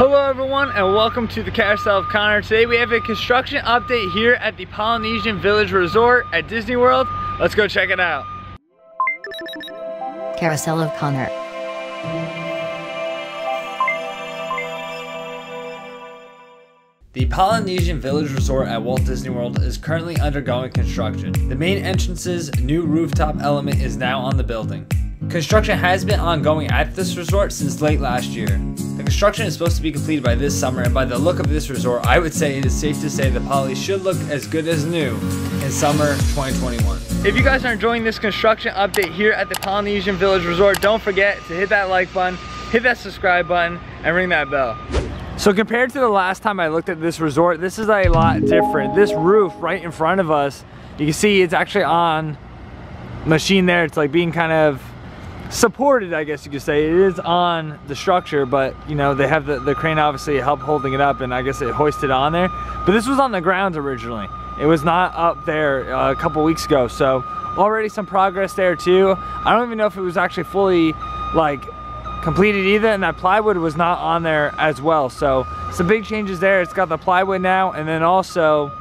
Hello everyone and welcome to the Carousel of Connor. Today we have a construction update here at the Polynesian Village Resort at Disney World. Let's go check it out. Carousel of Connor. The Polynesian Village Resort at Walt Disney World is currently undergoing construction. The main entrance's new rooftop element is now on the building. Construction has been ongoing at this resort since late last year. The construction is supposed to be completed by this summer, and by the look of this resort, I would say it is safe to say the Poly should look as good as new in summer 2021. If you guys are enjoying this construction update here at the Polynesian Village Resort, don't forget to hit that like button, hit that subscribe button, and ring that bell. So compared to the last time I looked at this resort, this is a lot different. This roof right in front of us, you can see it's actually on machine there. It's like being kind of supported, I guess you could say. It is on the structure, but you know, they have the crane obviously help holding it up, and I guess it hoisted on there. But this was on the ground originally. It was not up there a couple weeks ago, so already some progress there too. I don't even know if it was actually fully like completed either, and that plywood was not on there as well. So some big changes there. It's got the plywood now, and then also,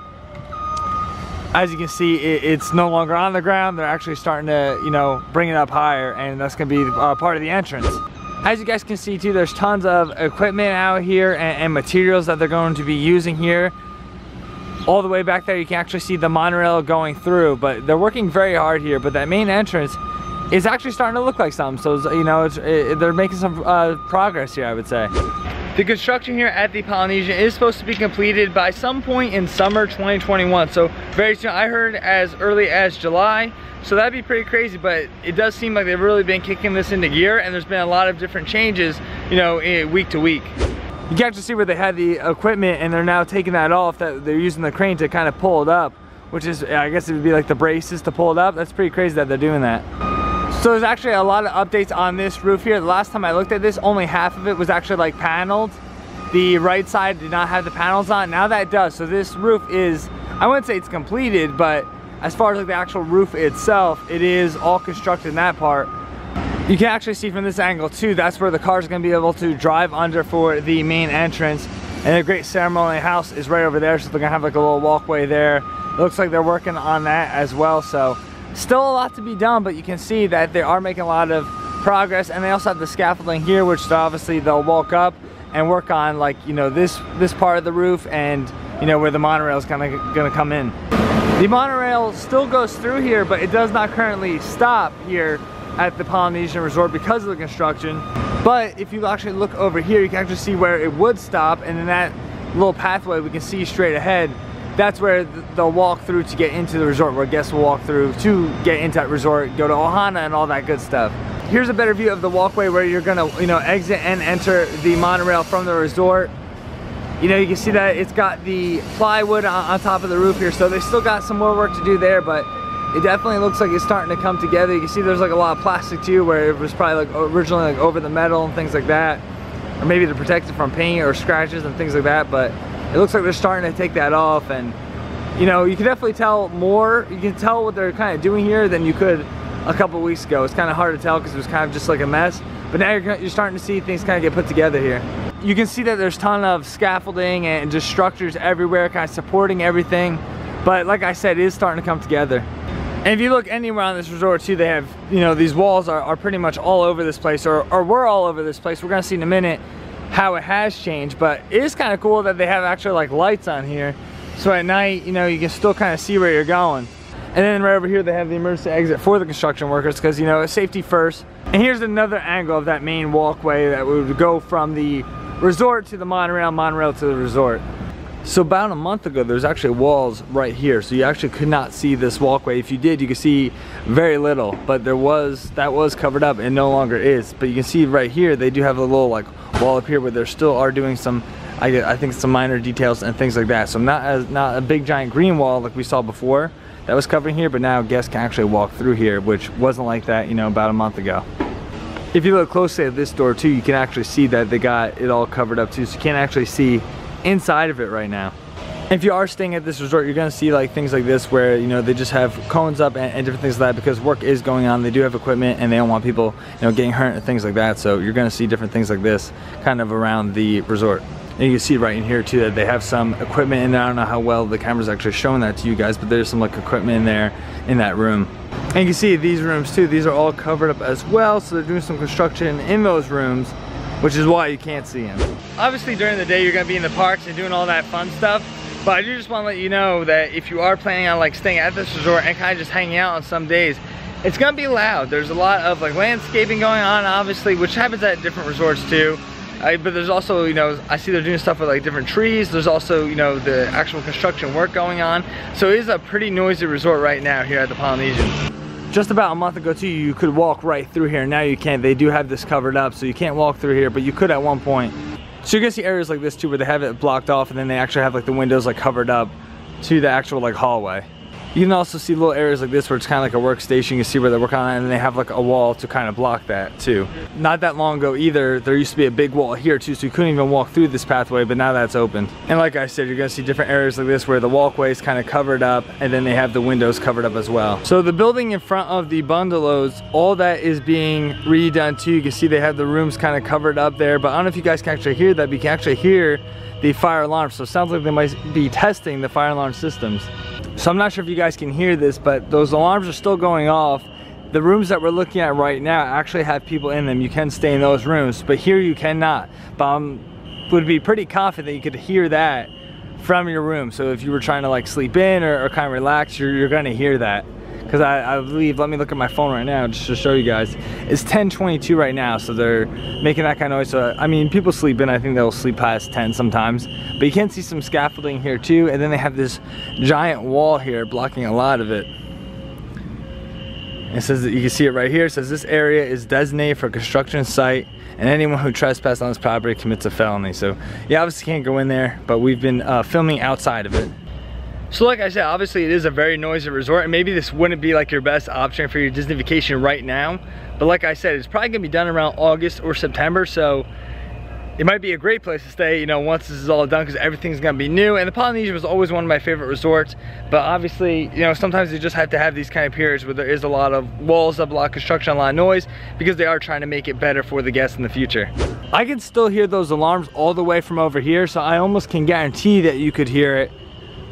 as you can see, it's no longer on the ground. They're actually starting to, you know, bring it up higher, and that's gonna be part of the entrance. As you guys can see too, there's tons of equipment out here and materials that they're going to be using here. All the way back there, you can actually see the monorail going through, but they're working very hard here. But that main entrance is actually starting to look like something. So, you know, they're making some progress here, I would say. The construction here at the Polynesian is supposed to be completed by some point in summer 2021. So very soon. I heard as early as July. So that'd be pretty crazy, but it does seem like they've really been kicking this into gear, and there's been a lot of different changes, you know, week to week. You can actually see where they had the equipment and they're now taking that off, that they're using the crane to kind of pull it up, which is, I guess it would be like the braces to pull it up. That's pretty crazy that they're doing that. So there's actually a lot of updates on this roof here. The last time I looked at this, only half of it was actually like paneled. The right side did not have the panels on. Now that does. So this roof is, I wouldn't say it's completed, but as far as like the actual roof itself, it is all constructed in that part. You can actually see from this angle too, that's where the car's gonna be able to drive under for the main entrance. And the great ceremony house is right over there, so they're gonna have like a little walkway there. It looks like they're working on that as well. So still a lot to be done, but you can see that they are making a lot of progress. And they also have the scaffolding here, which obviously they'll walk up and work on, like, you know, this part of the roof, and you know, where the monorail is gonna come in. The monorail still goes through here, but it does not currently stop here at the Polynesian Resort because of the construction. But if you actually look over here, you can actually see where it would stop, and then that little pathway we can see straight ahead, that's where they'll walk through to get into the resort, where guests will walk through to get into that resort, go to Ohana and all that good stuff. Here's a better view of the walkway where you're gonna, you know, exit and enter the monorail from the resort. You know, you can see that it's got the plywood on top of the roof here, so they still got some more work to do there, but it definitely looks like it's starting to come together. You can see there's like a lot of plastic too, where it was probably like originally like over the metal and things like that, or maybe to protect it from paint or scratches and things like that, but it looks like they're starting to take that off. And you know, you can definitely tell more. You can tell what they're kind of doing here than you could a couple weeks ago. It's kind of hard to tell because it was kind of just like a mess, but now you're starting to see things kind of get put together here. You can see that there's a ton of scaffolding and just structures everywhere kind of supporting everything, but like I said, it is starting to come together. And if you look anywhere on this resort too, they have, you know, these walls are pretty much all over this place, or were all over this place. We're gonna see in a minute how it has changed, but it is kind of cool that they have actually like lights on here, so at night, you know, you can still kind of see where you're going. And then right over here they have the emergency exit for the construction workers, because, you know, it's safety first. And here's another angle of that main walkway that would go from the resort to the monorail to the resort. So about a month ago, there's actually walls right here, so you actually could not see this walkway. If you did, you could see very little, but that was covered up and no longer is. But you can see right here, they do have a little like wall up here where they still are doing some, I think, some minor details and things like that. So not a big giant green wall like we saw before that was covering here, but now guests can actually walk through here, which wasn't like that, you know, about a month ago. If you look closely at this door too, you can actually see that they got it all covered up too, so you can't actually see inside of it right now. If you are staying at this resort, you're gonna see like things like this where, you know, they just have cones up and different things like that because work is going on. They do have equipment and they don't want people, you know, getting hurt and things like that. So you're gonna see different things like this kind of around the resort. And you can see right in here too that they have some equipment in there. I don't know how well the camera's actually showing that to you guys, but there's some like equipment in there in that room. And you can see these rooms too, these are all covered up as well. So they're doing some construction in those rooms, which is why you can't see them. Obviously during the day you're gonna be in the parks and doing all that fun stuff. But I do just want to let you know that if you are planning on like staying at this resort and kind of just hanging out on some days, it's gonna be loud. There's a lot of like landscaping going on, obviously, which happens at different resorts too. But there's also, you know, I see they're doing stuff with like different trees. There's also, you know, the actual construction work going on. So it is a pretty noisy resort right now here at the Polynesian. Just about a month ago too, you could walk right through here. Now you can't. They do have this covered up, so you can't walk through here, but you could at one point. So you're gonna see areas like this too where they have it blocked off and then they actually have like the windows like covered up to the actual like hallway. You can also see little areas like this where it's kind of like a workstation. You can see where they're working on it and they have like a wall to kind of block that too. Not that long ago either, there used to be a big wall here too, so you couldn't even walk through this pathway, but now that's open. And like I said, you're gonna see different areas like this where the walkway is kind of covered up and then they have the windows covered up as well. So the building in front of the bungalows, all that is being redone too. You can see they have the rooms kind of covered up there, but I don't know if you guys can actually hear that, but you can actually hear the fire alarm. So it sounds like they might be testing the fire alarm systems. So I'm not sure if you guys can hear this, but those alarms are still going off. The rooms that we're looking at right now actually have people in them. You can stay in those rooms, but here you cannot. But would be pretty confident that you could hear that from your room. So if you were trying to like sleep in or kind of relax, you're gonna hear that. Because I believe, let me look at my phone right now just to show you guys. It's 10:22 right now, so they're making that kind of noise. So I mean, people sleep in, I think they'll sleep past 10 sometimes. But you can see some scaffolding here too, and then they have this giant wall here blocking a lot of it. It says that you can see it right here. It says this area is designated for a construction site, and anyone who trespasses on this property commits a felony. So you obviously can't go in there, but we've been filming outside of it. So like I said, obviously it is a very noisy resort, and maybe this wouldn't be like your best option for your Disney vacation right now. But like I said, it's probably gonna be done around August or September, so it might be a great place to stay, you know, once this is all done, because everything's gonna be new. And the Polynesian was always one of my favorite resorts, but obviously, you know, sometimes you just have to have these kind of periods where there is a lot of walls up, a lot of construction, a lot of noise, because they are trying to make it better for the guests in the future. I can still hear those alarms all the way from over here, so I almost can guarantee that you could hear it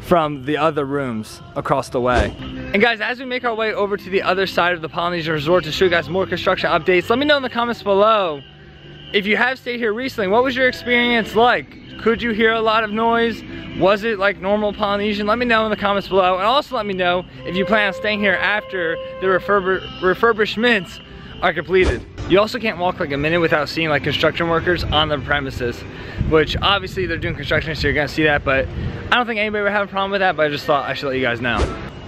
from the other rooms across the way. And guys, as we make our way over to the other side of the Polynesian Resort to show you guys more construction updates, let me know in the comments below, if you have stayed here recently, what was your experience like? Could you hear a lot of noise? Was it like normal Polynesian? Let me know in the comments below, and also let me know if you plan on staying here after the refurbishments are completed. You also can't walk like a minute without seeing like construction workers on the premises, which obviously they're doing construction, so you're gonna see that, but I don't think anybody would have a problem with that, but I just thought I should let you guys know.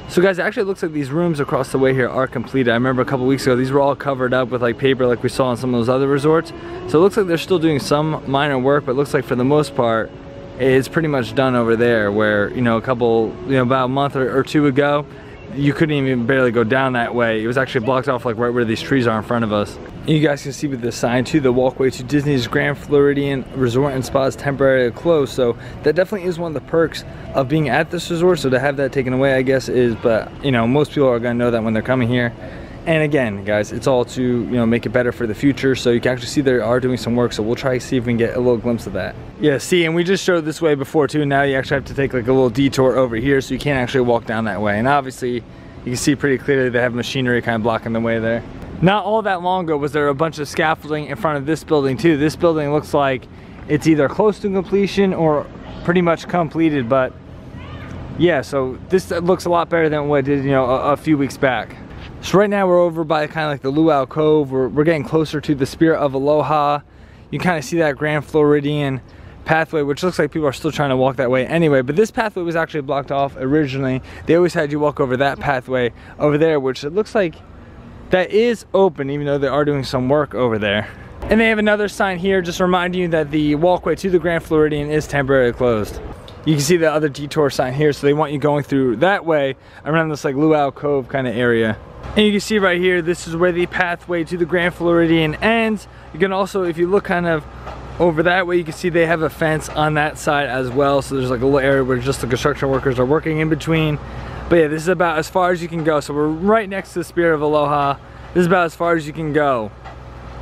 So guys, it actually looks like these rooms across the way here are completed. I remember a couple weeks ago, these were all covered up with like paper like we saw in some of those other resorts. So it looks like they're still doing some minor work, but it looks like for the most part, it's pretty much done over there, where, you know, about a month or two ago, you couldn't even barely go down that way. It was actually blocked off like right where these trees are in front of us. And you guys can see with this sign too, the walkway to Disney's Grand Floridian Resort and Spa is temporarily closed. So that definitely is one of the perks of being at this resort. So to have that taken away, I guess, is, but you know, most people are gonna know that when they're coming here. And again, guys, it's all to, you know, make it better for the future. So you can actually see they are doing some work. So we'll try to see if we can get a little glimpse of that. Yeah, see, and we just showed this way before too. Now you actually have to take like a little detour over here, so you can't actually walk down that way. And obviously, you can see pretty clearly they have machinery kind of blocking the way there. Not all that long ago was there a bunch of scaffolding in front of this building too. This building looks like it's either close to completion or pretty much completed, but yeah, so this looks a lot better than what it did, you know, a few weeks back. So right now we're over by kind of like the Luau Cove. We're getting closer to the Spirit of Aloha. You kind of see that Grand Floridian pathway, which looks like people are still trying to walk that way anyway, but this pathway was actually blocked off originally. They always had you walk over that pathway over there, which it looks like that is open, even though they are doing some work over there. And they have another sign here just reminding you that the walkway to the Grand Floridian is temporarily closed. You can see the other detour sign here, so they want you going through that way around this like Luau Cove kind of area. And you can see right here, this is where the pathway to the Grand Floridian ends. You can also, if you look kind of Over that way you can see they have a fence on that side as well, so there's like a little area where just the construction workers are working in between. But yeah, this is about as far as you can go. So we're right next to the Spirit of Aloha. This is about as far as you can go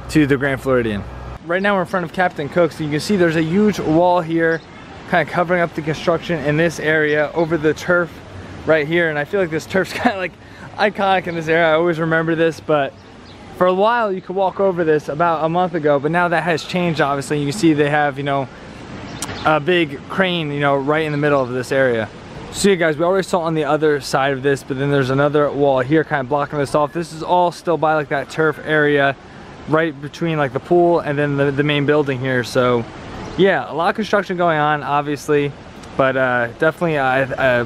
to the Grand Floridian. Right now we're in front of Captain Cook's, so you can see there's a huge wall here kind of covering up the construction in this area over the turf right here. And I feel like this turf's kind of like iconic in this area. I always remember this, but for a while you could walk over this about a month ago, but now that has changed obviously. You can see they have, you know, a big crane, you know, right in the middle of this area. So yeah guys, we already saw on the other side of this, but then there's another wall here kind of blocking this off. This is all still by like that turf area right between like the pool and then the main building here. So yeah, a lot of construction going on obviously, but definitely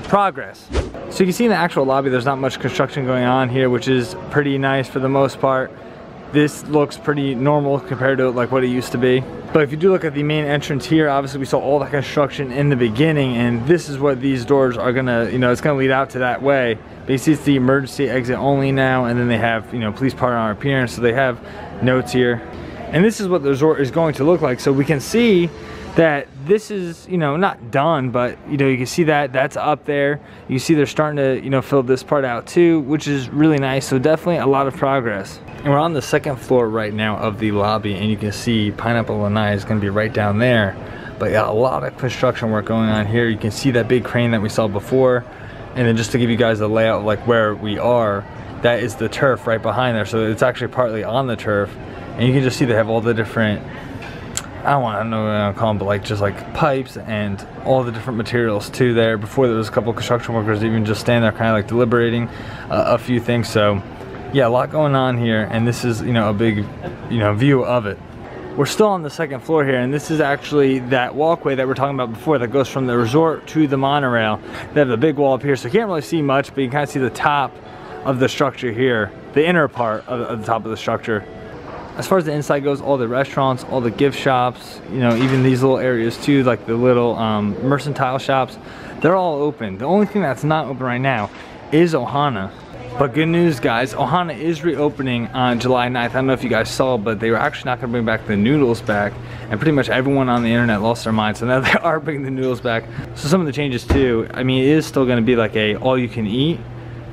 progress. So you can see in the actual lobby there's not much construction going on here, which is pretty nice for the most part. This looks pretty normal compared to like what it used to be. But if you do look at the main entrance here, obviously we saw all the construction in the beginning, and this is what these doors are gonna, you know, it's gonna lead out to that way. But you see it's the emergency exit only now, and then they have, you know, police partner on appearance, so they have notes here. And this is what the resort is going to look like. So we can see that this is, you know, not done, but you know, you can see that that's up there. You see they're starting to, you know, fill this part out too, which is really nice. So definitely a lot of progress. And we're on the second floor right now of the lobby, and you can see Pineapple Lanai is going to be right down there. But yeah, a lot of construction work going on here. You can see that big crane that we saw before, and then just to give you guys a layout of like where we are, that is the turf right behind there. So it's actually partly on the turf, and you can just see they have all the different, I don't know what I call them, but like just like pipes and all the different materials too there. Before there was a couple of construction workers even just standing there kind of like deliberating a few things. So yeah, a lot going on here, and this is, you know, a big, you know, view of it. We're still on the second floor here, and this is actually that walkway that we're talking about before that goes from the resort to the monorail. They have a big wall up here, so you can't really see much, but you can kind of see the top of the structure here, the inner part of the top of the structure. As far as the inside goes, all the restaurants, all the gift shops, you know, even these little areas too, like the little mercantile shops, they're all open. The only thing that's not open right now is Ohana. But good news guys, Ohana is reopening on July 9th. I don't know if you guys saw, but they were actually not gonna bring back the noodles back, and pretty much everyone on the internet lost their mind, so now they are bringing the noodles back. So some of the changes too, I mean, it is still gonna be like a all you can eat,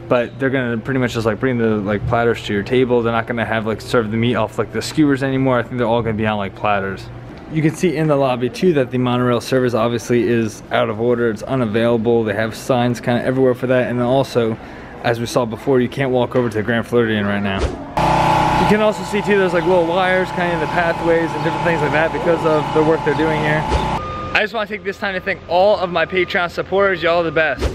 but they're gonna pretty much just like bring the like platters to your table. They're not gonna have like serve the meat off like the skewers anymore. I think they're all gonna be on like platters. You can see in the lobby too that the monorail service obviously is out of order. It's unavailable. They have signs kind of everywhere for that, and then also, as we saw before, you can't walk over to the Grand Floridian right now. You can also see too, there's like little wires kind of in the pathways and different things like that because of the work they're doing here. I just want to take this time to thank all of my Patreon supporters. Y'all the best.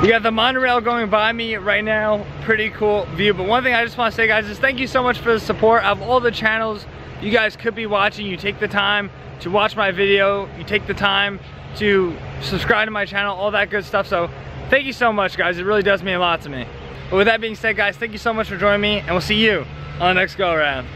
You got the monorail going by me right now. Pretty cool view. But one thing I just want to say guys is thank you so much for the support of all the channels you guys could be watching. You take the time to watch my video. You take the time to subscribe to my channel, all that good stuff. So thank you so much guys, it really does mean a lot to me. But with that being said guys, thank you so much for joining me, and we'll see you on the next go around.